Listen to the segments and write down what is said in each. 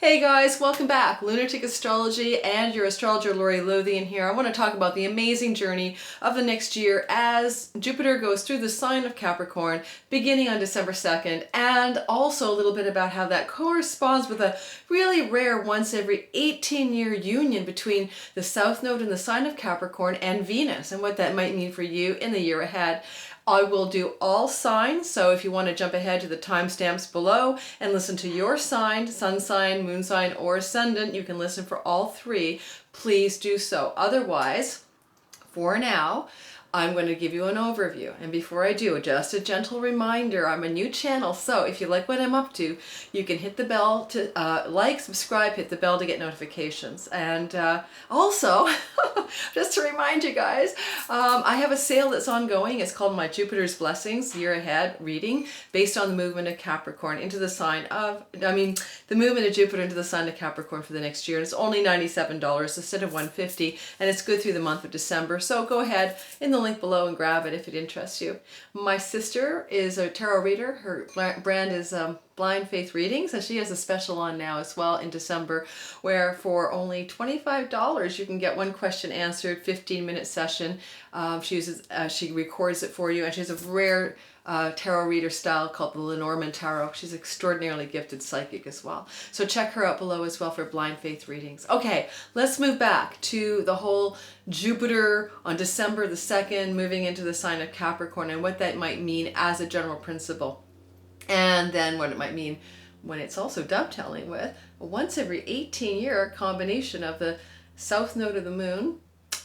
Hey guys, welcome back. Lunatic Astrology and your astrologer Lori Lothian here. I want to talk about the amazing journey of the next year as Jupiter goes through the sign of Capricorn beginning on December 2nd, and also a little bit about how that corresponds with a really rare once every 18-year union between the South Node in the sign of Capricorn and Venus, and what that might mean for you in the year ahead. I will do all signs, so if you want to jump ahead to the timestamps below and listen to your sign, sun sign, moon sign, or ascendant, you can listen for all three. Please do so. Otherwise, for now, I'm going to give you an overview. And before I do, just a gentle reminder, I'm a new channel, so if you like what I'm up to, you can hit the bell to like, subscribe, hit the bell to get notifications. And also, just to remind you guys, I have a sale that's ongoing. It's called My Jupiter's Blessings Year Ahead Reading, based on the movement of Capricorn into the sign of, the movement of Jupiter into the sign of Capricorn for the next year. And it's only $97 instead of $150, and it's good through the month of December. So go ahead in the link below and grab it if it interests you. My sister is a tarot reader. Her brand is Blind Faith Readings, and she has a special on now as well in December, where for only $25 you can get one question answered, 15-minute session. She records it for you, and she has a rare tarot reader style called the Lenormand Tarot. She's extraordinarily gifted psychic as well. So check her out below as well for Blind Faith Readings. Okay, let's move back to the whole Jupiter on December the 2nd moving into the sign of Capricorn and what that might mean as a general principle. And then what it might mean when it's also dovetailing with a once every 18-year combination of the south node of the moon,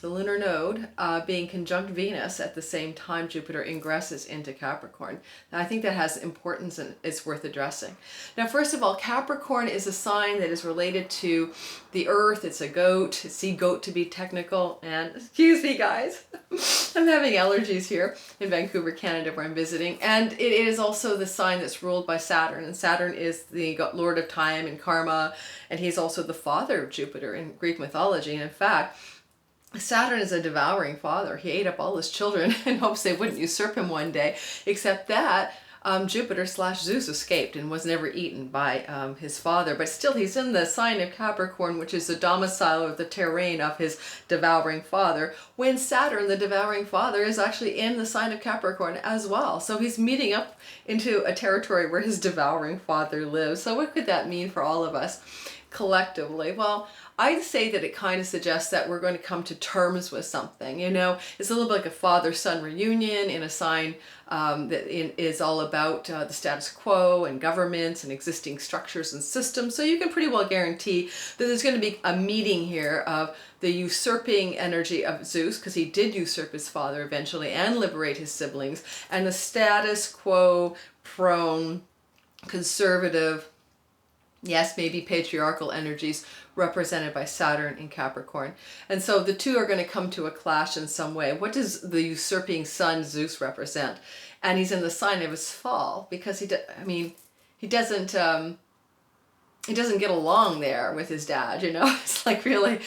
the lunar node, being conjunct Venus at the same time Jupiter ingresses into Capricorn. Now, I think that has importance and it's worth addressing. Now, first of all, Capricorn is a sign that is related to the earth. It's a goat, sea goat to be technical. And excuse me, guys, I'm having allergies here in Vancouver, Canada, where I'm visiting. And it is also the sign that's ruled by Saturn. And Saturn is the lord of time and karma. And he's also the father of Jupiter in Greek mythology. And in fact, Saturn is a devouring father. He ate up all his children in hopes they wouldn't usurp him one day, except that Jupiter/Zeus escaped and was never eaten by his father. But still, he's in the sign of Capricorn, which is the domicile of the terrain of his devouring father, when Saturn, the devouring father, is actually in the sign of Capricorn as well. So he's meeting up into a territory where his devouring father lives. So what could that mean for all of us collectively? Well, I'd say that it kind of suggests that we're going to come to terms with something. You know, it's a little bit like a father-son reunion in a sign that is all about the status quo and governments and existing structures and systems. So you can pretty well guarantee that there's going to be a meeting here of the usurping energy of Zeus, because he did usurp his father eventually and liberate his siblings, and the status quo prone, conservative, yes, maybe patriarchal energies represented by Saturn in Capricorn. And so the two are going to come to a clash in some way. What does the usurping son Zeus represent? And he's in the sign of his fall because he doesn't get along there with his dad, you know. It's like really,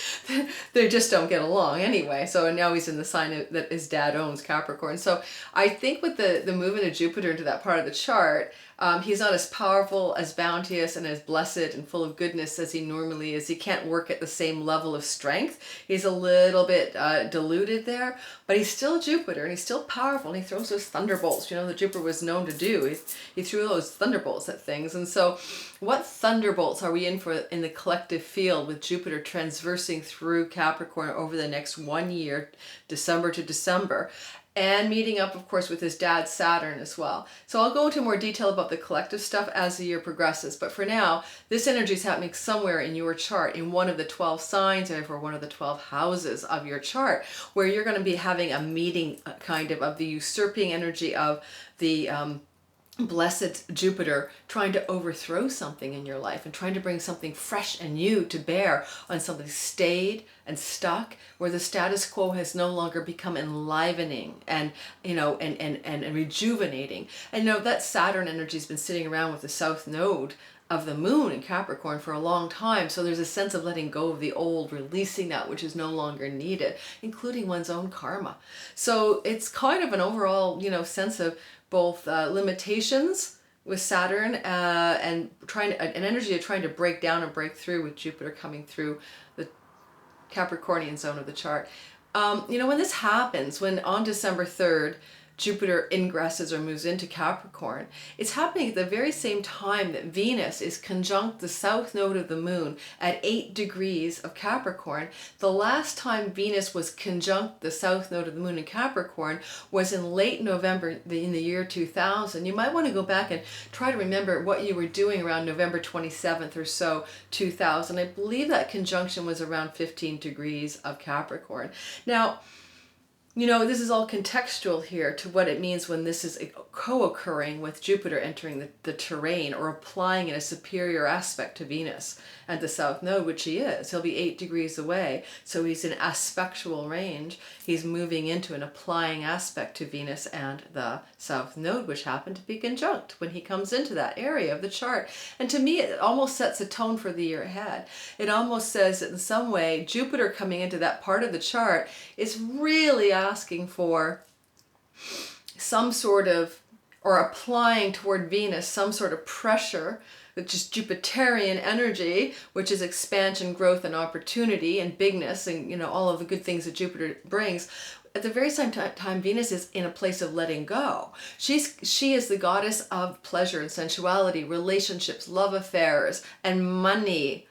they just don't get along anyway. So now he's in the sign that his dad owns, Capricorn. So I think with the movement of Jupiter into that part of the chart, he's not as powerful, as bounteous, and as blessed and full of goodness as he normally is. He can't work at the same level of strength. He's a little bit diluted there, but he's still Jupiter, and he's still powerful, and he throws those thunderbolts, you know, that Jupiter was known to do. He threw those thunderbolts at things. And so what thunderbolts are we in for in the collective field with Jupiter transversing through Capricorn over the next 1 year, December to December? And meeting up, of course, with his dad, Saturn, as well. So I'll go into more detail about the collective stuff as the year progresses. But for now, this energy is happening somewhere in your chart, in one of the 12 signs, or for one of the 12 houses of your chart, where you're going to be having a meeting kind of the usurping energy of the blessed Jupiter trying to overthrow something in your life and trying to bring something fresh and new to bear on something stayed and stuck, where the status quo has no longer become enlivening and, you know, and rejuvenating. And you know, that Saturn energy has been sitting around with the south node of the moon in Capricorn for a long time. So there's a sense of letting go of the old, releasing that which is no longer needed, including one's own karma. So it's kind of an overall, you know, sense of both limitations with Saturn and an energy of trying to break down and break through, with Jupiter coming through the Capricornian zone of the chart. When this happens, when on December 3rd, Jupiter ingresses or moves into Capricorn, it's happening at the very same time that Venus is conjunct the south node of the moon at 8 degrees of Capricorn. The last time Venus was conjunct the south node of the moon in Capricorn was in late November in the year 2000. You might want to go back and try to remember what you were doing around November 27th or so, 2000. I believe that conjunction was around 15 degrees of Capricorn. Now, this is all contextual here to what it means when this is co-occurring with Jupiter entering the terrain or applying in a superior aspect to Venus at the south node, which he is. He'll be 8 degrees away, so he's in aspectual range. He's moving into an applying aspect to Venus and the south node, which happened to be conjunct when he comes into that area of the chart. And to me, it almost sets a tone for the year ahead. It almost says that in some way, Jupiter coming into that part of the chart is really asking for some sort of, or applying toward Venus, some sort of pressure, which is Jupiterian energy, which is expansion, growth, and opportunity, and bigness, and all of the good things that Jupiter brings. At the very same time, Venus is in a place of letting go. She is the goddess of pleasure and sensuality, relationships, love affairs, and money.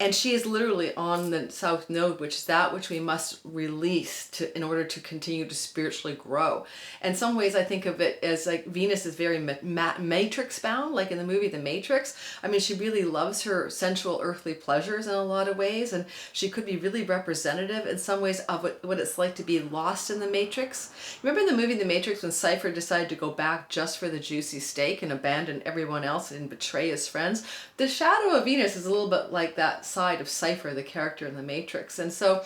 And she is literally on the south node, which is that which we must release in order to continue to spiritually grow. In some ways, I think of it as like Venus is very matrix bound, like in the movie The Matrix. I mean, she really loves her sensual earthly pleasures in a lot of ways, and she could be really representative in some ways of what it's like to be lost in the Matrix. Remember in the movie The Matrix when Cypher decided to go back just for the juicy steak and abandon everyone else and betray his friends? The shadow of Venus is a little bit like that side of Cypher, the character in the Matrix. And so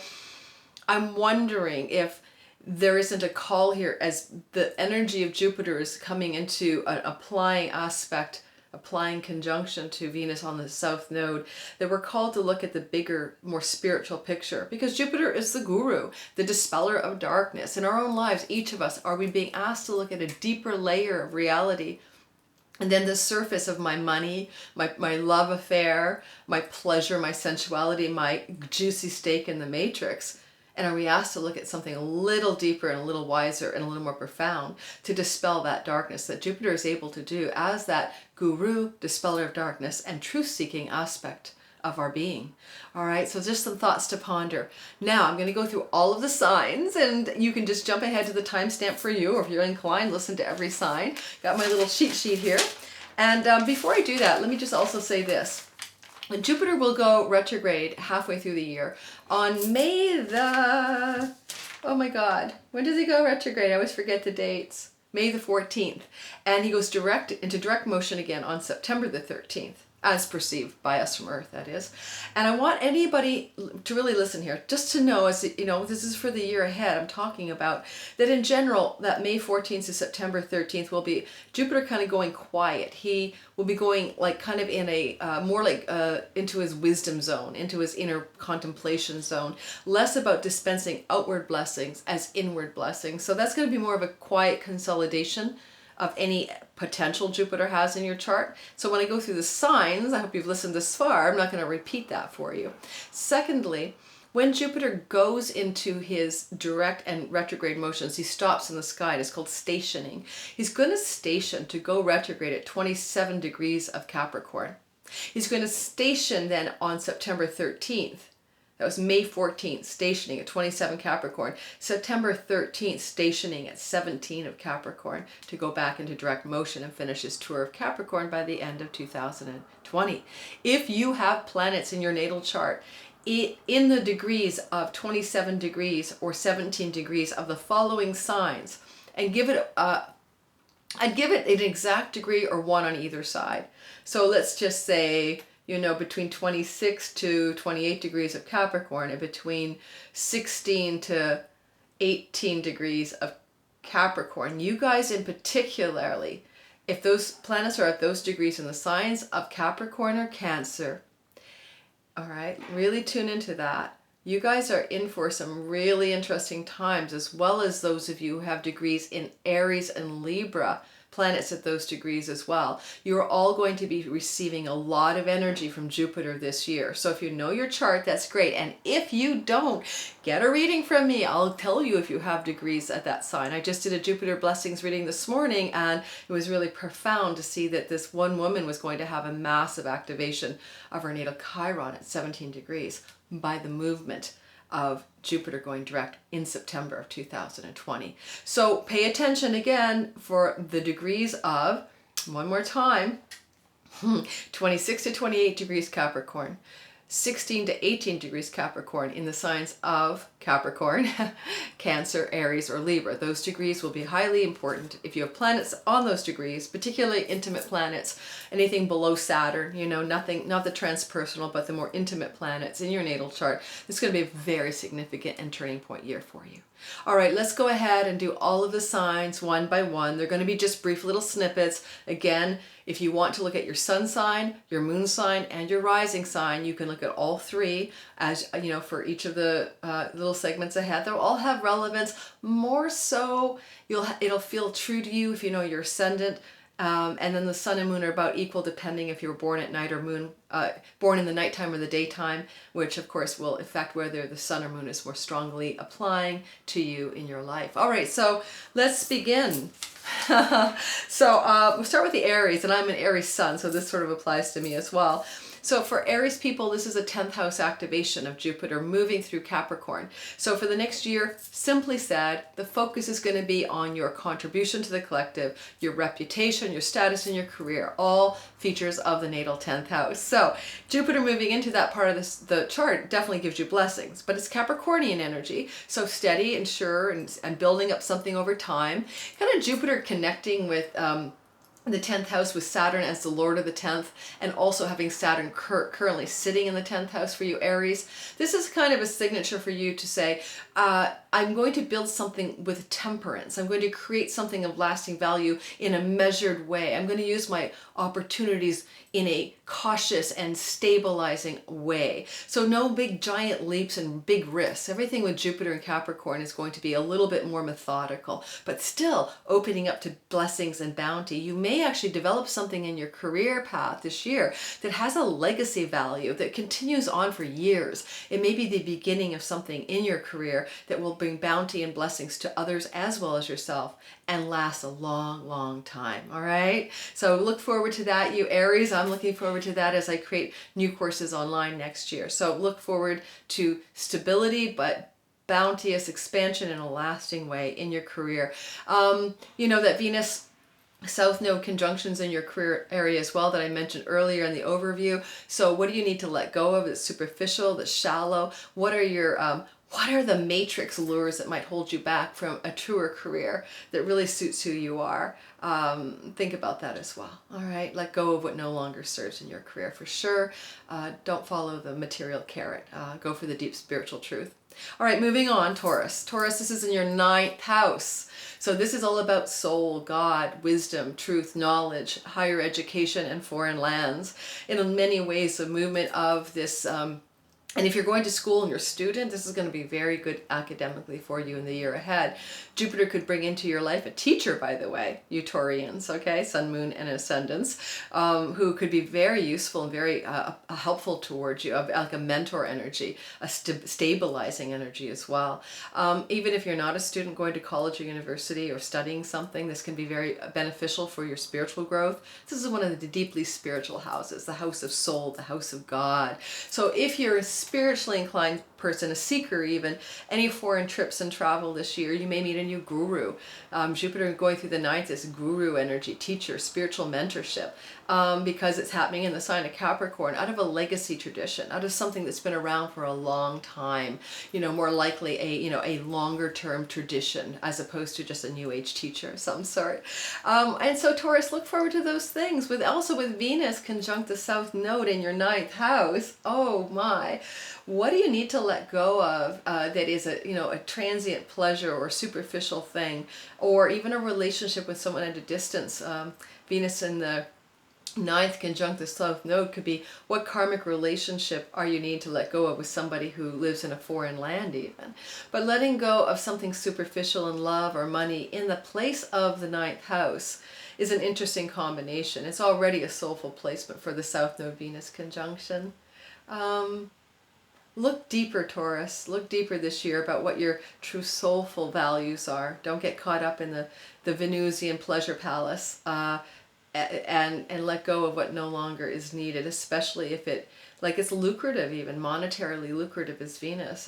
I'm wondering if there isn't a call here as the energy of Jupiter is coming into an applying aspect, applying conjunction to Venus on the south node, that we're called to look at the bigger, more spiritual picture, because Jupiter is the guru, the dispeller of darkness. In our own lives, each of us, are we being asked to look at a deeper layer of reality and then the surface of my money, my love affair, my pleasure, my sensuality, my juicy steak in the Matrix? And are we asked to look at something a little deeper and a little wiser and a little more profound to dispel that darkness that Jupiter is able to do as that guru, dispeller of darkness, and truth-seeking aspect of our being? All right, so just some thoughts to ponder. Now I'm going to go through all of the signs, and you can just jump ahead to the timestamp for you, or if you're inclined, listen to every sign. Got my little cheat sheet here. And before I do that, let me just also say this. Jupiter will go retrograde halfway through the year on May the, oh my God, when does he go retrograde? I always forget the dates. May the 14th. And he goes into direct motion again on September the 13th. As perceived by us from Earth, that is. And I want anybody to really listen here, just to know, as this is for the year ahead, I'm talking about, that in general, that May 14th to September 13th will be Jupiter kind of going quiet. He will be going like kind of in a, more like into his wisdom zone, into his inner contemplation zone, less about dispensing outward blessings as inward blessings. So that's going to be more of a quiet consolidation of any potential Jupiter has in your chart. So when I go through the signs, I hope you've listened this far, I'm not going to repeat that for you. Secondly, when Jupiter goes into his direct and retrograde motions, he stops in the sky. It's called stationing. He's going to station to go retrograde at 27 degrees of Capricorn. He's going to station then on September 13th. That was May 14th, stationing at 27 Capricorn. September 13th, stationing at 17 of Capricorn to go back into direct motion and finish his tour of Capricorn by the end of 2020. If you have planets in your natal chart in the degrees of 27 degrees or 17 degrees of the following signs, and I'd give it an exact degree or one on either side. So let's just say, between 26 to 28 degrees of Capricorn and between 16 to 18 degrees of Capricorn. You guys in particularly, if those planets are at those degrees in the signs of Capricorn or Cancer, all right, really tune into that. You guys are in for some really interesting times, as well as those of you who have degrees in Aries and Libra. planets at those degrees as well. You're all going to be receiving a lot of energy from Jupiter this year. So if you know your chart, that's great. And if you don't, get a reading from me. I'll tell you if you have degrees at that sign. I just did a Jupiter blessings reading this morning, and it was really profound to see that this one woman was going to have a massive activation of her natal Chiron at 17 degrees by the movement of Jupiter going direct in September of 2020. So pay attention again for the degrees of, one more time, 26 to 28 degrees Capricorn, 16 to 18 degrees Capricorn in the signs of Capricorn, Cancer, Aries, or Libra. Those degrees will be highly important. If you have planets on those degrees, particularly intimate planets, anything below Saturn, you know, nothing, not the transpersonal, but the more intimate planets in your natal chart, it's going to be a very significant and turning point year for you. All right, let's go ahead and do all of the signs one by one. They're going to be just brief little snippets. Again, if you want to look at your sun sign, your moon sign, and your rising sign, you can look at all three as, you know, for each of the little segments ahead. They'll all have relevance. More so, it'll feel true to you if you know your ascendant. And then the sun and moon are about equal depending if you were born at night or born in the nighttime or the daytime, which of course will affect whether the sun or moon is more strongly applying to you in your life. All right, so let's begin. So we'll start with the Aries, and I'm an Aries sun, so this sort of applies to me as well. So for Aries people, this is a 10th house activation of Jupiter moving through Capricorn. So for the next year, simply said, the focus is going to be on your contribution to the collective, your reputation, your status, and your career, all features of the natal 10th house. So Jupiter moving into that part of the chart definitely gives you blessings, but it's Capricornian energy, so steady and sure and building up something over time. Kind of Jupiter connecting with the 10th house with Saturn as the Lord of the 10th, and also having Saturn currently sitting in the 10th house for you, Aries. This is kind of a signature for you to say, I'm going to build something with temperance. I'm going to create something of lasting value in a measured way. I'm going to use my opportunities in a cautious and stabilizing way. So no big giant leaps and big risks. Everything with Jupiter and Capricorn is going to be a little bit more methodical, but still opening up to blessings and bounty. You may actually develop something in your career path this year that has a legacy value that continues on for years. It may be the beginning of something in your career that will bring bounty and blessings to others as well as yourself and last a long, long time. All right. So look forward to that, you Aries. I'm looking forward to that as I create new courses online next year. So look forward to stability, but bounteous expansion in a lasting way in your career. You know that Venus South Node conjunctions in your career area as well that I mentioned earlier in the overview. So what do you need to let go of that's superficial, that's shallow? What are the matrix lures that might hold you back from a truer career that really suits who you are? Think about that as well. All right, let go of what no longer serves in your career for sure. Don't follow the material carrot. Go for the deep spiritual truth. All right, moving on, Taurus. Taurus, this is in your 9th house. So this is all about soul, God, wisdom, truth, knowledge, higher education, and foreign lands. In many ways, the movement of this and if you're going to school and you're a student, this is going to be very good academically for you in the year ahead. Jupiter could bring into your life a teacher, by the way, you Taurians, okay, sun, moon, and ascendants, who could be very useful and very helpful towards you, like a mentor energy, a stabilizing energy as well. Even if you're not a student going to college or university or studying something, this can be very beneficial for your spiritual growth. This is one of the deeply spiritual houses, the house of soul, the house of God. So if you're a spiritually inclined person, a seeker even, any foreign trips and travel this year, you may meet a new guru. Jupiter going through the 9th is guru energy, teacher, spiritual mentorship, because it's happening in the sign of Capricorn out of a legacy tradition, out of something that's been around for a long time, you know, more likely a longer term tradition as opposed to just a new age teacher of some sort. And so Taurus, look forward to those things also with Venus conjunct the South Node in your 9th house. Oh my. What do you need to let go of that is a transient pleasure or superficial thing, or even a relationship with someone at a distance? Venus in the 9th conjunct the South Node could be, what karmic relationship are you needing to let go of with somebody who lives in a foreign land even? But letting go of something superficial in love or money in the place of the 9th house is an interesting combination. It's already a soulful placement for the South Node Venus conjunction. Look deeper, Taurus. Look deeper this year about what your true soulful values are. Don't get caught up in the Venusian pleasure palace, and let go of what no longer is needed, especially if it's lucrative, even monetarily lucrative as Venus.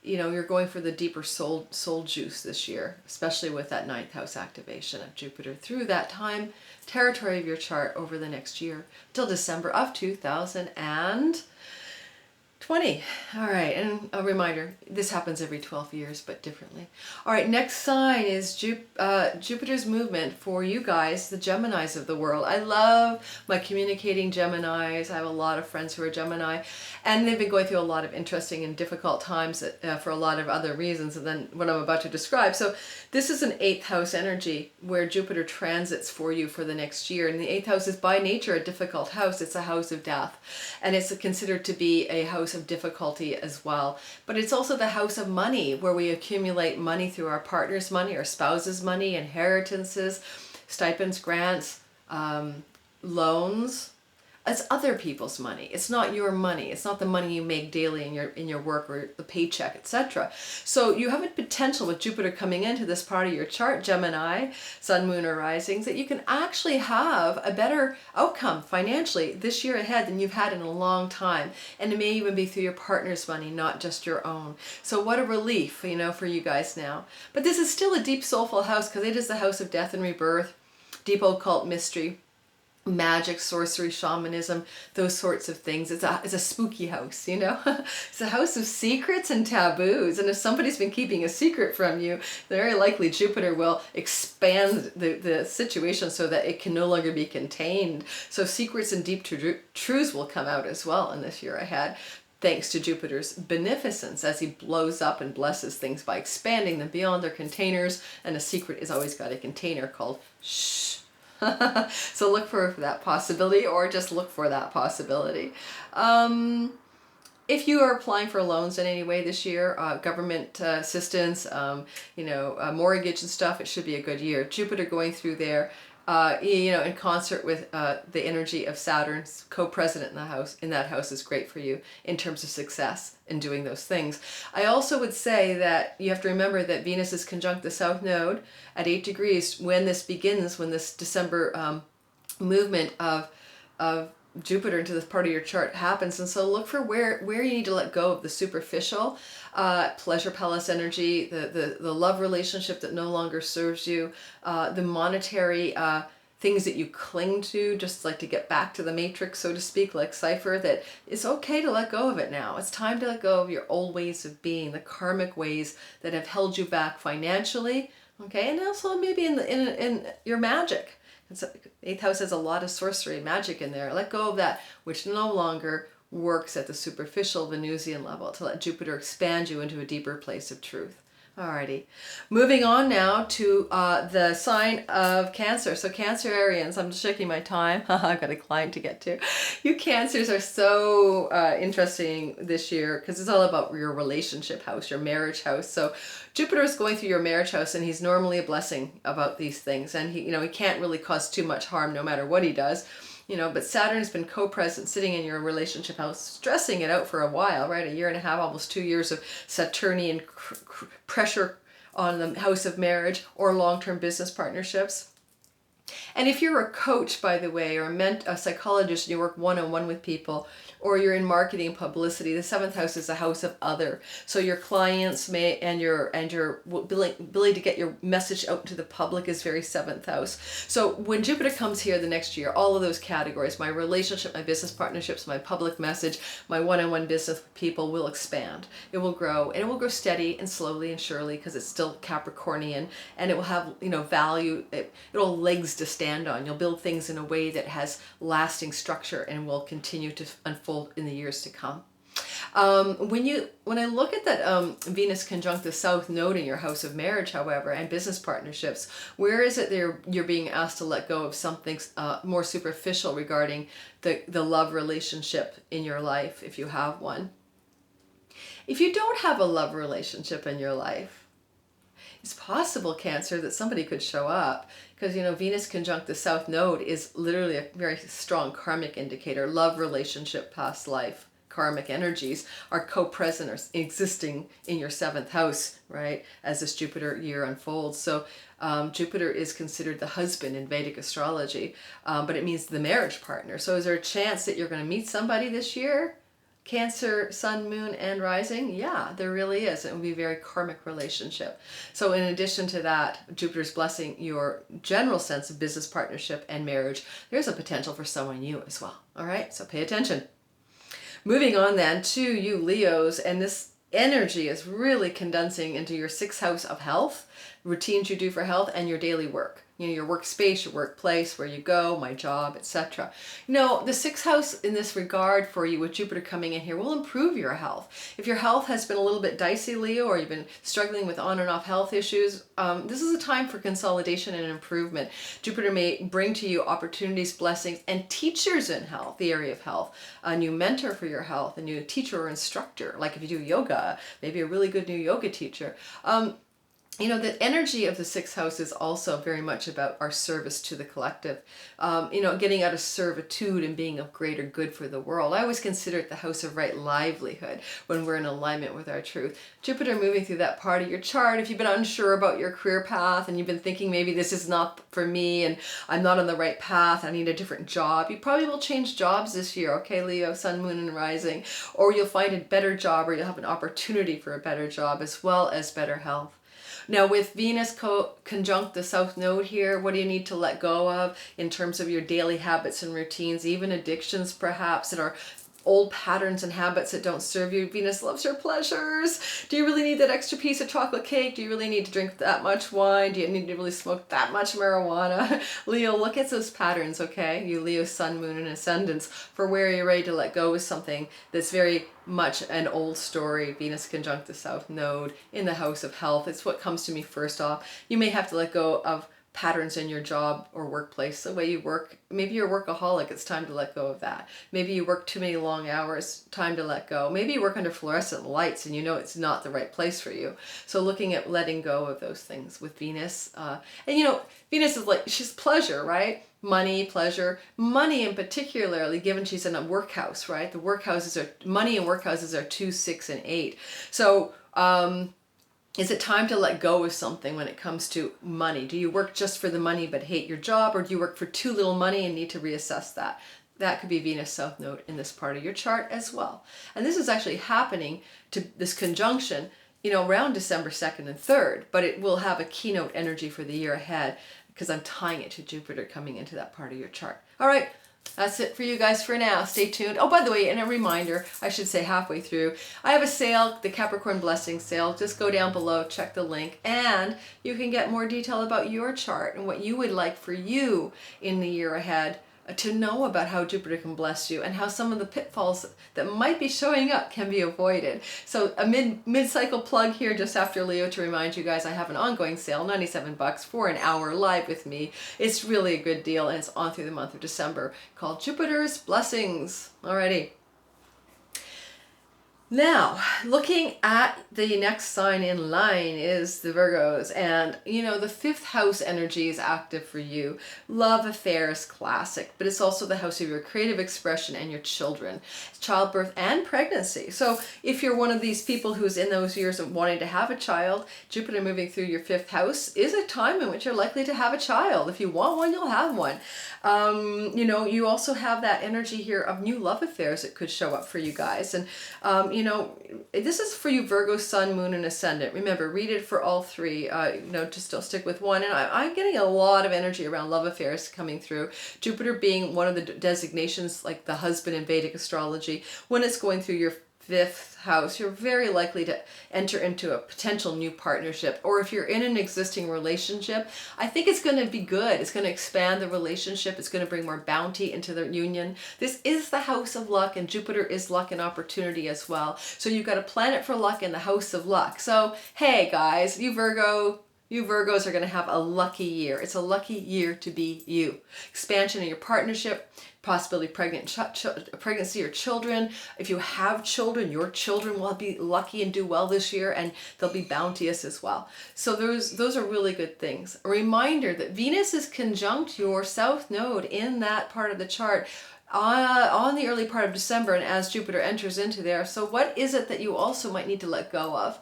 You're going for the deeper soul juice this year, especially with that 9th house activation of Jupiter through that time territory of your chart over the next year till December of 2020. All right, and a reminder, this happens every 12 years, but differently. All right, next sign is Jupiter's movement for you guys, the Geminis of the world. I love my communicating Geminis. I have a lot of friends who are Gemini, and they've been going through a lot of interesting and difficult times for a lot of other reasons than what I'm about to describe. So this is an 8th house energy where Jupiter transits for you for the next year. And the 8th house is by nature a difficult house. It's a house of death, and it's considered to be a house of difficulty as well. But it's also the house of money, where we accumulate money through our partner's money, our spouse's money, inheritances, stipends, grants, loans. It's other people's money. It's not your money. It's not the money you make daily in your work or the paycheck, etc. So you have a potential with Jupiter coming into this part of your chart, Gemini, Sun, Moon, or risings, that you can actually have a better outcome financially this year ahead than you've had in a long time. And it may even be through your partner's money, not just your own. So what a relief, for you guys now. But this is still a deep soulful house because it is the house of death and rebirth, deep occult mystery, magic, sorcery, shamanism, those sorts of things. It's a spooky house, It's a house of secrets and taboos. And if somebody's been keeping a secret from you, very likely Jupiter will expand the situation so that it can no longer be contained. So secrets and deep truths will come out as well in this year ahead, thanks to Jupiter's beneficence as he blows up and blesses things by expanding them beyond their containers. And a secret has always got a container called shh. So look for that possibility, or just look for that possibility. If you are applying for loans in any way this year, government assistance, mortgage and stuff, it should be a good year. Jupiter going through there, in concert with the energy of Saturn's co-president in that house is great for you in terms of success in doing those things. I also would say that you have to remember that Venus is conjunct the South Node at 8 degrees when this begins, when this December movement of Jupiter into this part of your chart happens. And so look for where you need to let go of the superficial pleasure palace energy, the love relationship that no longer serves you, the monetary things that you cling to, just like to get back to the matrix, so to speak, like Cypher, that it's okay to let go of it now. It's time to let go of your old ways of being, the karmic ways that have held you back financially, okay, and also maybe in your magic. 8th house has a lot of sorcery, magic in there. Let go of that which no longer works at the superficial Venusian level, to let Jupiter expand you into a deeper place of truth. Alrighty, moving on now to the sign of Cancer. So Cancerians, I'm just checking my time. I've got a client to get to. You Cancers are so interesting this year because it's all about your relationship house, your marriage house. So Jupiter is going through your marriage house, and he's normally a blessing about these things. And he can't really cause too much harm no matter what he does. But Saturn's been co-present sitting in your relationship house, stressing it out for a while, right? 1.5 years, almost 2 years of Saturnian pressure on the house of marriage or long-term business partnerships. And if you're a coach, by the way, or a psychologist, and you work one-on-one with people, or you're in marketing and publicity, the 7th house is a house of other. So your clients and your ability to get your message out to the public is very 7th house. So when Jupiter comes here the next year, all of those categories, my relationship, my business partnerships, my public message, my one-on-one business with people will expand. It will grow, and it will grow steady and slowly and surely because it's still Capricornian, and it will have, value. It'll have legs to stand on. You'll build things in a way that has lasting structure and will continue to unfold in the years to come. When I look at that Venus conjunct the South Node in your house of marriage, however, and business partnerships, where is it that you're being asked to let go of something more superficial regarding the love relationship in your life, if you have one? If you don't have a love relationship in your life, it's possible, Cancer, that somebody could show up because, you know, Venus conjunct the South Node is literally a very strong karmic indicator. Love, relationship, past life, karmic energies are co-present or existing in your 7th house, right, as this Jupiter year unfolds. So Jupiter is considered the husband in Vedic astrology, but it means the marriage partner. So is there a chance that you're going to meet somebody this year? Cancer, sun, moon, and rising? Yeah, there really is. It will be a very karmic relationship. So in addition to that, Jupiter's blessing your general sense of business partnership and marriage. There's a potential for someone new as well. All right, so pay attention. Moving on then to you Leos, and this energy is really condensing into your 6th house of health, routines you do for health, and your daily work. You know, your workspace, your workplace, where you go, my job, etc. You know, the 6th house in this regard for you with Jupiter coming in here will improve your health. If your health has been a little bit dicey, Leo, or you've been struggling with on and off health issues, this is a time for consolidation and improvement. Jupiter may bring to you opportunities, blessings, and teachers in health, the area of health. A new mentor for your health, a new teacher or instructor, like if you do yoga, maybe a really good new yoga teacher. You know, the energy of the 6th house is also very much about our service to the collective. You know, getting out of servitude and being of greater good for the world. I always consider it the house of right livelihood when we're in alignment with our truth. Jupiter moving through that part of your chart, if you've been unsure about your career path and you've been thinking maybe this is not for me and I'm not on the right path, I need a different job, you probably will change jobs this year, okay, Leo, sun, moon, and rising. Or you'll find a better job, or you'll have an opportunity for a better job as well as better health. Now with Venus conjunct the South Node here, what do you need to let go of in terms of your daily habits and routines, even addictions perhaps that are old patterns and habits that don't serve you? Venus loves her pleasures. Do you really need that extra piece of chocolate cake? Do you really need to drink that much wine? Do you need to really smoke that much marijuana? Leo, look at those patterns, okay? You Leo, sun, moon, and ascendants, for where you're ready to let go of something that's very much an old story. Venus conjunct the South Node in the house of health. It's what comes to me first off. You may have to let go of patterns in your job or workplace, the way you work. Maybe you're a workaholic, it's time to let go of that. Maybe you work too many long hours, time to let go. Maybe you work under fluorescent lights and you know it's not the right place for you. So looking at letting go of those things with Venus. And you know, Venus is like, she's pleasure, right? Money, pleasure, money in particularly, given she's in a workhouse, right? The workhouses are, money and workhouses are 2, 6, and 8. So, is it time to let go of something when it comes to money? Do you work just for the money but hate your job, or do you work for too little money and need to reassess that? That could be Venus South Node in this part of your chart as well. And this is actually happening to this conjunction, you know, around December 2nd and 3rd, but it will have a keynote energy for the year ahead because I'm tying it to Jupiter coming into that part of your chart. All right. That's it for you guys for now. Stay tuned. Oh, by the way, and a reminder, I should say halfway through, I have a sale, the Capricorn Blessing Sale. Just go down below, check the link, and you can get more detail about your chart and what you would like for you in the year ahead to know about how Jupiter can bless you and how some of the pitfalls that might be showing up can be avoided. So a mid-cycle plug here just after Leo to remind you guys I have an ongoing sale, $97 for an hour live with me. It's really a good deal and it's on through the month of December, called Jupiter's Blessings. Alrighty. Now, looking at the next sign in line is the Virgos, and you know, the 5th house energy is active for you. Love affairs, classic, but it's also the house of your creative expression and your children, childbirth and pregnancy. So if you're one of these people who's in those years of wanting to have a child, Jupiter moving through your 5th house is a time in which you're likely to have a child. If you want one, you'll have one. You know, you also have that energy here of new love affairs that could show up for you guys. And you know, this is for you Virgo, Sun, Moon, and Ascendant. Remember, read it for all three. You know, just don't stick with one. And I'm getting a lot of energy around love affairs coming through. Jupiter being one of the designations, like the husband in Vedic astrology. When it's going through your 5th house, you're very likely to enter into a potential new partnership. Or if you're in an existing relationship, I think it's going to be good. It's going to expand the relationship. It's going to bring more bounty into the union. This is the house of luck, and Jupiter is luck and opportunity as well. So you've got a planet for luck in the house of luck. So hey guys, you Virgo, You Virgos are going to have a lucky year. It's a lucky year to be you. Expansion in your partnership, possibly pregnancy or children. If you have children, your children will be lucky and do well this year, and they'll be bounteous as well. So those are really good things. A reminder that Venus is conjunct your south node in that part of the chart on the early part of December, and as Jupiter enters into there. So what is it that you also might need to let go of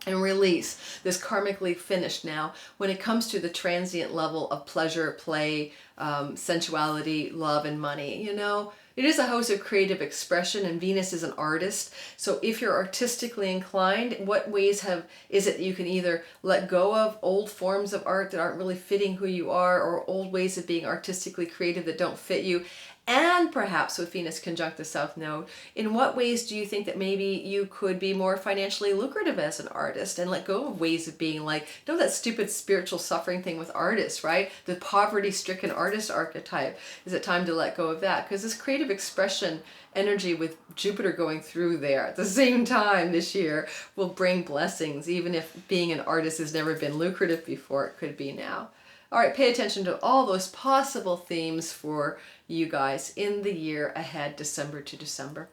and release, this karmically finished now, when it comes to the transient level of pleasure, play, sensuality, love, and money? You know, it is a house of creative expression, and Venus is an artist. So if you're artistically inclined, what ways is it that you can either let go of old forms of art that aren't really fitting who you are, or old ways of being artistically creative that don't fit you? And perhaps with Venus conjunct the South Node, in what ways do you think that maybe you could be more financially lucrative as an artist and let go of ways of being like, you know, that stupid spiritual suffering thing with artists, right? The poverty-stricken artist archetype. Is it time to let go of that? Because this creative expression energy with Jupiter going through there at the same time this year will bring blessings, even if being an artist has never been lucrative before, it could be now. All right, pay attention to all those possible themes for you guys in the year ahead, December to December.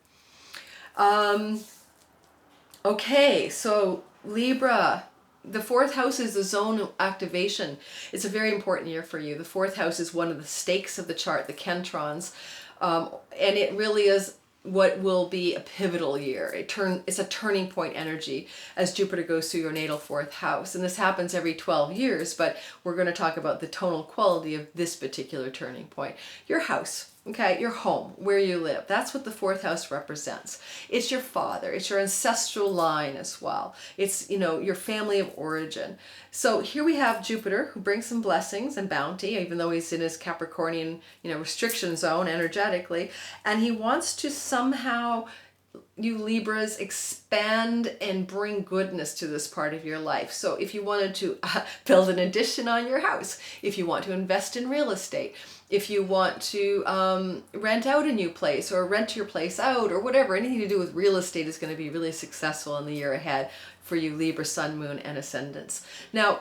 Okay, so Libra, the fourth house is the zone of activation. It's a very important year for you. The fourth house is one of the stakes of the chart, the kentrons, and it really is what will be a pivotal year. It's a turning point energy as Jupiter goes through your natal fourth house. And this happens every 12 years, but we're going to talk about the tonal quality of this particular turning point. Your house, okay, your home, where you live. That's what the fourth house represents. It's your father, it's your ancestral line as well. It's, you know, your family of origin. So here we have Jupiter, who brings some blessings and bounty, even though he's in his Capricornian, you know, restriction zone energetically. And he wants to somehow, you Libras, expand and bring goodness to this part of your life. So if you wanted to build an addition on your house, if you want to invest in real estate, if you want to rent out a new place or rent your place out or whatever, anything to do with real estate is going to be really successful in the year ahead for you Libra, Sun, Moon, and Ascendants. Now,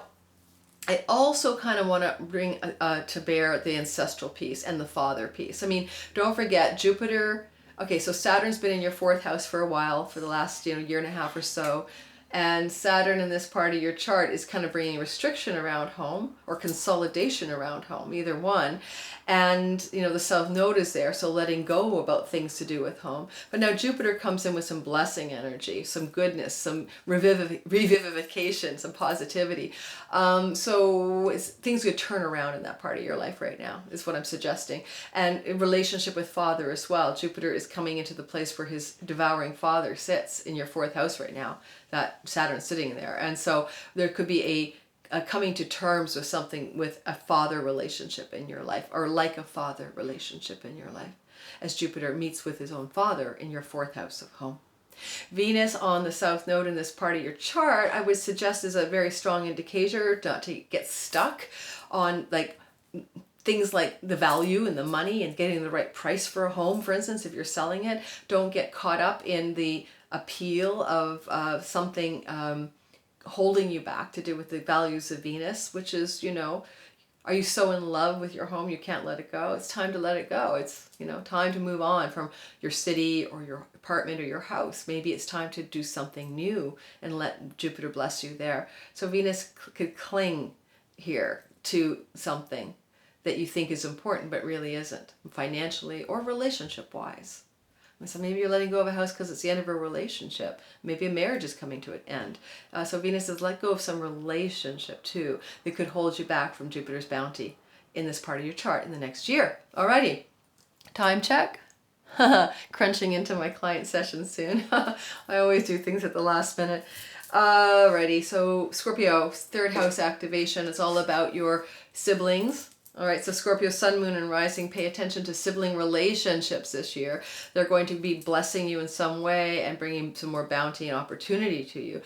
I also kind of want to bring to bear the ancestral piece and the father piece. I mean, don't forget Jupiter. Okay, so Saturn's been in your fourth house for a while, for the last, you know, year and a half or so. And Saturn in this part of your chart is kind of bringing restriction around home or consolidation around home, either one. And, you know, the South Node is there, so letting go about things to do with home. But now Jupiter comes in with some blessing energy, some goodness, some revivification, some positivity. So things could turn around in that part of your life right now, is what I'm suggesting. And in relationship with father as well, Jupiter is coming into the place where his devouring father sits in your fourth house right now. That Saturn's sitting there. And so there could be a coming to terms with something with a father relationship in your life, or like a father relationship in your life, as Jupiter meets with his own father in your fourth house of home. Venus on the South Node in this part of your chart, I would suggest, is a very strong indicator not to get stuck on like things like the value and the money and getting the right price for a home. For instance, if you're selling it, don't get caught up in the appeal of something holding you back to do with the values of Venus, which is, you know, are you so in love with your home you can't let it go? It's time to let it go. It's, you know, time to move on from your city or your apartment or your house. Maybe it's time to do something new and let Jupiter bless you there. So Venus could cling here to something that you think is important but really isn't, financially or relationship wise. So maybe you're letting go of a house because it's the end of a relationship. Maybe a marriage is coming to an end. So Venus has let go of some relationship too that could hold you back from Jupiter's bounty in this part of your chart in the next year. Alrighty, time check. Crunching into my client session soon. I always do things at the last minute. Alrighty, so Scorpio, third house activation. It's all about your siblings. All right, so Scorpio, Sun, Moon, and Rising, pay attention to sibling relationships this year. They're going to be blessing you in some way and bringing some more bounty and opportunity to you.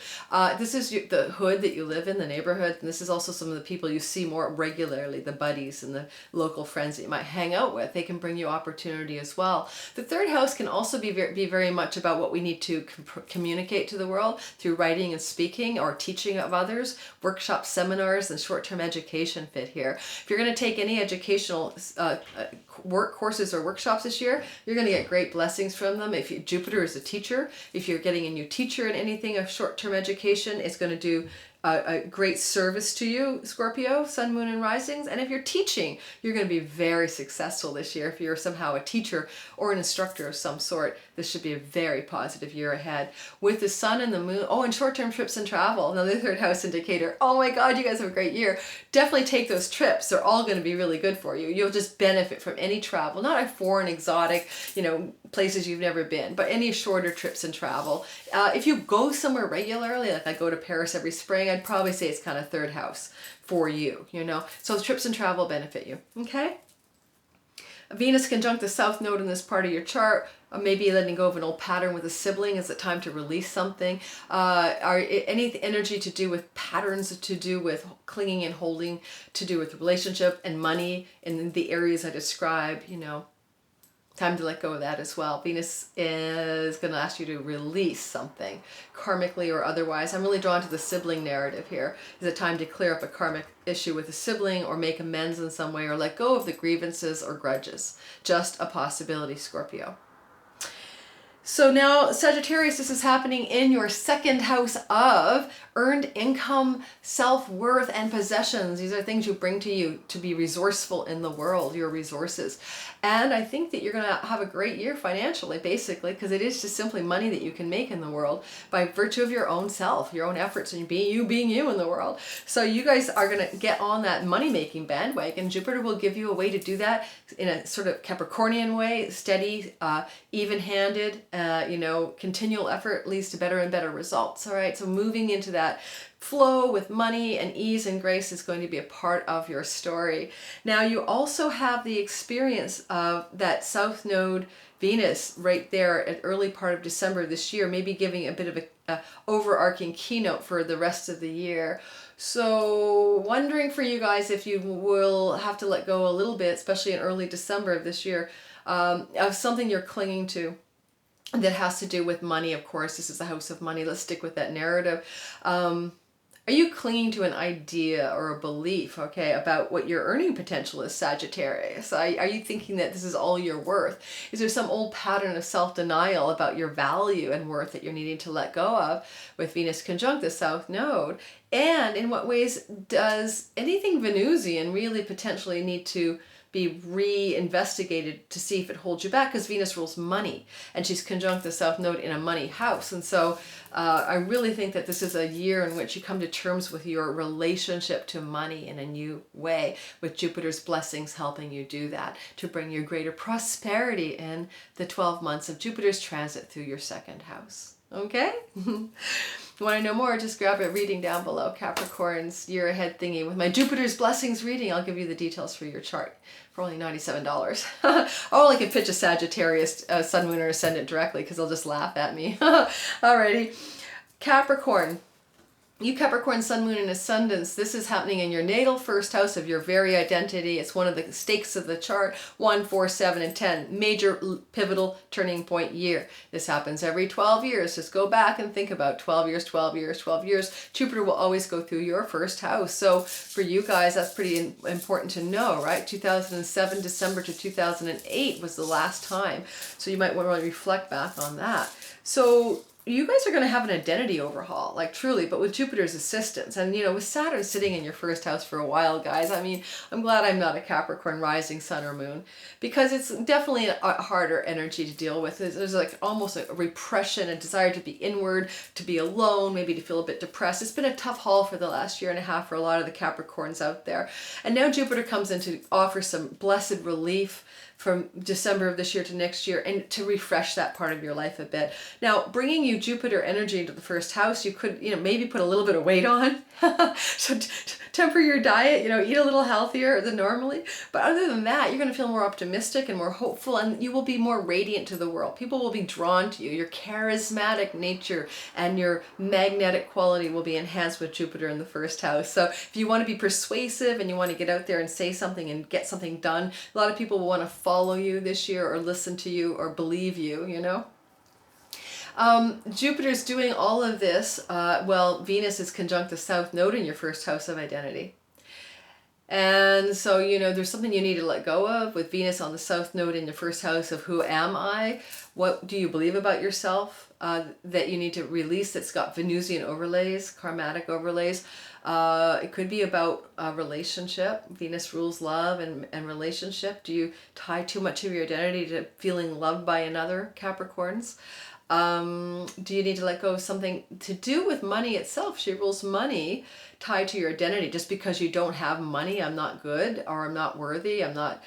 This is the hood that you live in, the neighborhood, and this is also some of the people you see more regularly, the buddies and the local friends that you might hang out with. They can bring you opportunity as well. The third house can also be very much about what we need to communicate to the world through writing and speaking or teaching of others. Workshops, seminars, and short-term education fit here. If you're going to take any educational work courses or workshops this year, you're going to get great blessings from them. If Jupiter is a teacher, if you're getting a new teacher in anything of short-term education, it's going to do a great service to you, Scorpio, Sun, Moon, and Risings. And if you're teaching, you're going to be very successful this year. If you're somehow a teacher or an instructor of some sort, this should be a very positive year ahead. With the Sun and the Moon, and short-term trips and travel, another third house indicator. Oh my God, you guys have a great year. Definitely take those trips. They're all going to be really good for you. You'll just benefit from any travel, not a foreign, exotic, places you've never been, but any shorter trips and travel. If you go somewhere regularly, like I go to Paris every spring, I'd probably say it's kind of third house for you, So trips and travel benefit you, okay? Venus conjunct the South Node in this part of your chart. Maybe letting go of an old pattern with a sibling. Is it time to release something? Any energy to do with patterns, to do with clinging and holding, to do with relationship and money in the areas I described, time to let go of that as well. Venus is going to ask you to release something, karmically or otherwise. I'm really drawn to the sibling narrative here. Is it time to clear up a karmic issue with a sibling or make amends in some way or let go of the grievances or grudges? Just a possibility, Scorpio. So now, Sagittarius, this is happening in your second house of earned income, self-worth, and possessions. These are things you bring to you to be resourceful in the world, your resources. And I think that you're going to have a great year financially, basically, because it is just simply money that you can make in the world by virtue of your own self, your own efforts, and being you in the world. So you guys are going to get on that money-making bandwagon. Jupiter will give you a way to do that in a sort of Capricornian way, steady, even-handed, continual effort leads to better and better results. All right, so moving into that flow with money and ease and grace is going to be a part of your story. Now you also have the experience of that South Node Venus right there at early part of December this year, maybe giving a bit of a overarching keynote for the rest of the year. So wondering for you guys if you will have to let go a little bit, especially in early December of this year, of something you're clinging to that has to do with money. Of course, this is the house of money. Let's stick with that narrative. Are you clinging to an idea or a belief, okay, about what your earning potential is, Sagittarius? Are you thinking that this is all you're worth? Is there some old pattern of self-denial about your value and worth that you're needing to let go of with Venus conjunct the South Node? And in what ways does anything Venusian really potentially need to be re-investigated to see if it holds you back? Because Venus rules money and she's conjunct the South Node in a money house. And so I really think that this is a year in which you come to terms with your relationship to money in a new way, with Jupiter's blessings helping you do that, to bring you greater prosperity in the 12 months of Jupiter's transit through your second house. Okay? You want to know more, just grab a reading down below, Capricorn's year ahead thingy with my Jupiter's blessings reading. I'll give you the details for your chart for only $97. Or I can pitch a Sagittarius Sun, Moon, or Ascendant directly because they'll just laugh at me. Alrighty. Capricorn. You Capricorn, Sun, Moon, and Ascendants, this is happening in your natal first house of your very identity. It's one of the stakes of the chart, 1, 4, 7, and 10. Major pivotal turning point year. This happens every 12 years. Just go back and think about 12 years, 12 years, 12 years. Jupiter will always go through your first house. So for you guys, that's pretty important to know, right? 2007, December to 2008 was the last time. So you might want to reflect back on that. So you guys are going to have an identity overhaul, like truly, but with Jupiter's assistance. And, with Saturn sitting in your first house for a while, guys, I mean, I'm glad I'm not a Capricorn rising sun or moon, because it's definitely a harder energy to deal with. There's like almost a repression, a desire to be inward, to be alone, maybe to feel a bit depressed. It's been a tough haul for the last year and a half for a lot of the Capricorns out there. And now Jupiter comes in to offer some blessed relief from December of this year to next year, and to refresh that part of your life a bit. Now, bringing you Jupiter energy into the first house, you could, maybe put a little bit of weight on. So temper your diet, eat a little healthier than normally. But other than that, you're going to feel more optimistic and more hopeful, and you will be more radiant to the world. People will be drawn to you. Your charismatic nature and your magnetic quality will be enhanced with Jupiter in the first house. So if you want to be persuasive and you want to get out there and say something and get something done, a lot of people will want to follow you this year or listen to you or believe you, Jupiter's doing all of this while Venus is conjunct the South Node in your first house of identity. And so, there's something you need to let go of with Venus on the South Node in your first house of who am I? What do you believe about yourself that you need to release that's got Venusian overlays, karmatic overlays. It could be about a relationship. Venus rules love and relationship. Do you tie too much of your identity to feeling loved by another, Capricorns? Do you need to let go of something to do with money itself? She rules money tied to your identity. Just because you don't have money, I'm not good, or I'm not worthy, I'm not,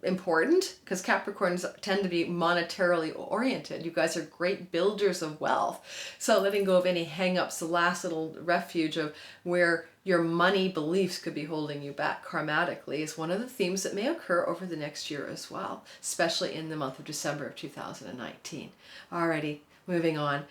important, because Capricorns tend to be monetarily oriented. You guys are great builders of wealth. So letting go of any hang-ups, the last little refuge of where your money beliefs could be holding you back karmatically, is one of the themes that may occur over the next year as well, especially in the month of December of 2019. Alrighty, moving on.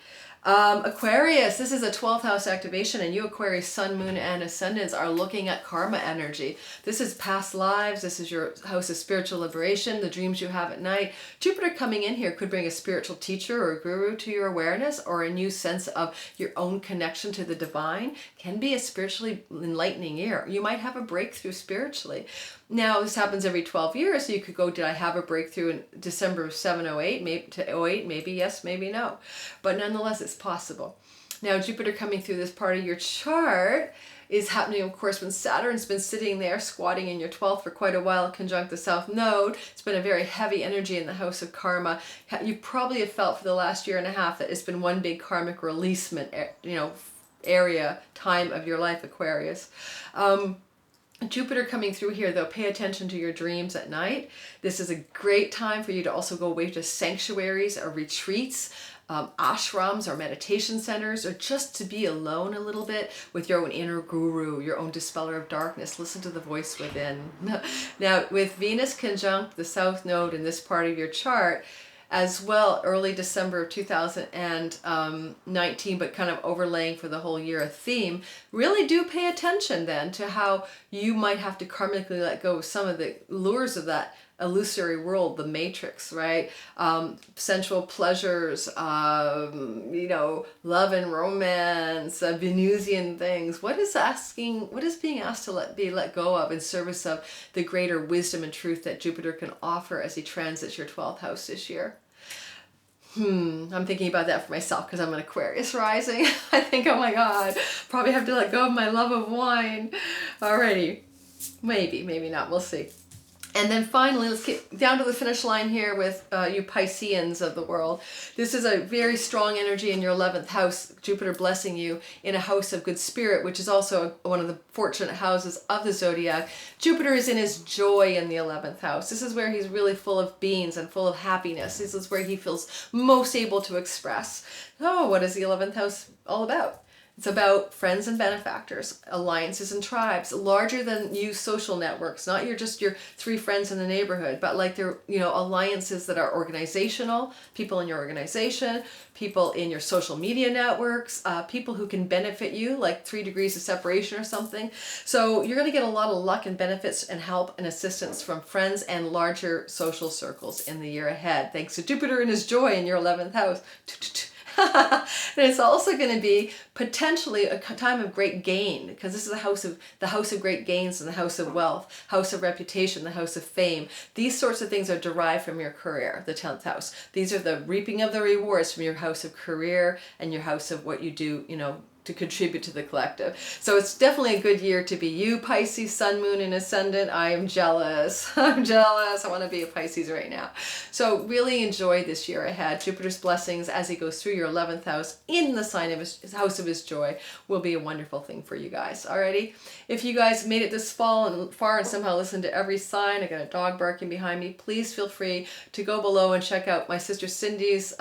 Aquarius, this is a 12th house activation, and you Aquarius sun, moon, and ascendants are looking at karma energy. This is past lives. This is your house of spiritual liberation, the dreams you have at night. Jupiter coming in here could bring a spiritual teacher or a guru to your awareness, or a new sense of your own connection to the divine. Can be a spiritually enlightening year. You might have a breakthrough spiritually. Now, this happens every 12 years, so you could go, did I have a breakthrough in December of 708, maybe to 08, maybe yes, maybe no. But nonetheless, it's possible. Now, Jupiter coming through this part of your chart is happening, of course, when Saturn's been sitting there squatting in your 12th for quite a while, conjunct the South Node. It's been a very heavy energy in the house of karma. You probably have felt for the last year and a half that it's been one big karmic releasement, area, time of your life, Aquarius. Jupiter coming through here, though, pay attention to your dreams at night. This is a great time for you to also go away to sanctuaries or retreats, ashrams or meditation centers, or just to be alone a little bit with your own inner guru, your own dispeller of darkness. Listen to the voice within. Now, with Venus conjunct the South Node in this part of your chart, as well, early December of 2019, but kind of overlaying for the whole year a theme, really do pay attention then to how you might have to karmically let go of some of the lures of that illusory world, the matrix, right? Sensual pleasures, love and romance, Venusian things. What is being asked to be let go of in service of the greater wisdom and truth that Jupiter can offer as he transits your 12th house this year? I'm thinking about that for myself because I'm an Aquarius rising. I think, oh my God, probably have to let go of my love of wine. Alrighty, maybe not, we'll see. And then finally, let's get down to the finish line here with you Pisceans of the world. This is a very strong energy in your 11th house, Jupiter blessing you in a house of good spirit, which is also one of the fortunate houses of the zodiac. Jupiter is in his joy in the 11th house. This is where he's really full of beans and full of happiness. This is where he feels most able to express. Oh, what is the 11th house all about? It's about friends and benefactors, alliances and tribes, larger than you social networks, not just your 3 friends in the neighborhood, but like they're, alliances that are organizational, people in your organization, people in your social media networks, people who can benefit you, like 3 degrees of separation or something. So you're going to get a lot of luck and benefits and help and assistance from friends and larger social circles in the year ahead, thanks to Jupiter and his joy in your 11th house. And it's also going to be potentially a time of great gain, because this is the house of great gains and the house of wealth, house of reputation, the house of fame. These sorts of things are derived from your career, the 10th house. These are the reaping of the rewards from your house of career and your house of what you do, to contribute to the collective. So it's definitely a good year to be you, Pisces, sun, moon, and ascendant. I am jealous. I'm jealous. I want to be a Pisces right now. So really enjoy this year ahead. Jupiter's blessings as he goes through your 11th house in the sign of his house of his joy will be a wonderful thing for you guys. Alrighty. If you guys made it this far and somehow listened to every sign, I got a dog barking behind me, please feel free to go below and check out my sister Cindy's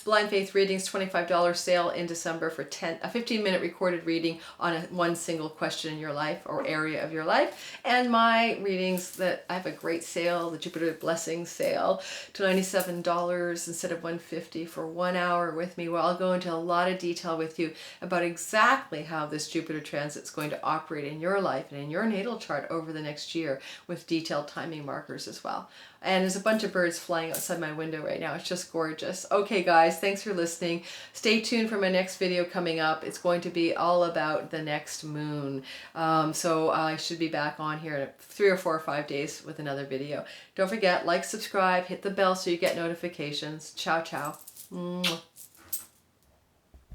Blind Faith readings, $25 sale in December for a 15-minute recorded reading on one single question in your life or area of your life. And my readings that I have a great sale, the Jupiter Blessings sale, to $97 instead of $150 for 1 hour with me, where I'll go into a lot of detail with you about exactly how this Jupiter transit is going to operate in your life and in your natal chart over the next year, with detailed timing markers as well. And there's a bunch of birds flying outside my window right now. It's just gorgeous. Okay, guys, thanks for listening. Stay tuned for my next video coming up. It's going to be all about the next moon. So I should be back on here in 3 or 4 or 5 days with another video. Don't forget, like, subscribe, hit the bell so you get notifications. Ciao, ciao. Mwah.